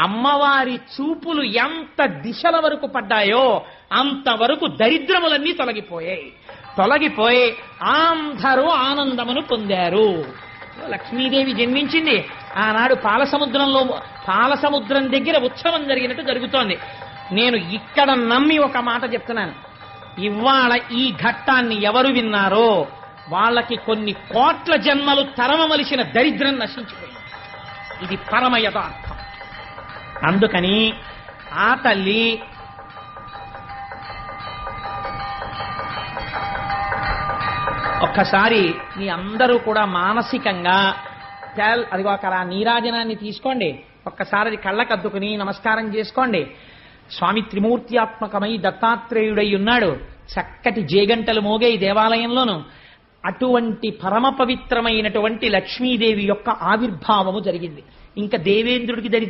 అమ్మవారి చూపులు ఎంత దిశల వరకు పడ్డాయో అంతవరకు దరిద్రములన్నీ తొలగిపోయి అందరూ ఆనందమును పొందారు. లక్ష్మీదేవి జన్మించింది ఆనాడు పాలసముద్రం దగ్గర ఉత్సవం జరిగినట్టు జరుగుతోంది. నేను ఇక్కడ నమ్మి ఒక మాట చెప్తున్నాను, ఇవాళ ఈ ఘట్టాన్ని ఎవరు విన్నారో వాళ్ళకి కొన్ని కోట్ల జన్మలు తరమవలసిన దరిద్రం నశించిపోయింది. ఇది పరమ యథార్థం. అందుకని ఆ తల్లి ఒక్కసారి మీ అందరూ కూడా మానసికంగా అదిగో అక్కడ ఆ నీరాజనాన్ని తీసుకోండి, ఒక్కసారి అది కళ్ళకద్దుకుని నమస్కారం చేసుకోండి. స్వామి త్రిమూర్త్యాత్మకమై దత్తాత్రేయుడై ఉన్నాడు. చక్కటి జేగంటలు మోగే ఈ దేవాలయంలోను అటువంటి పరమ పవిత్రమైనటువంటి లక్ష్మీదేవి యొక్క ఆవిర్భావము జరిగింది. ఇంకా దేవేంద్రుడికి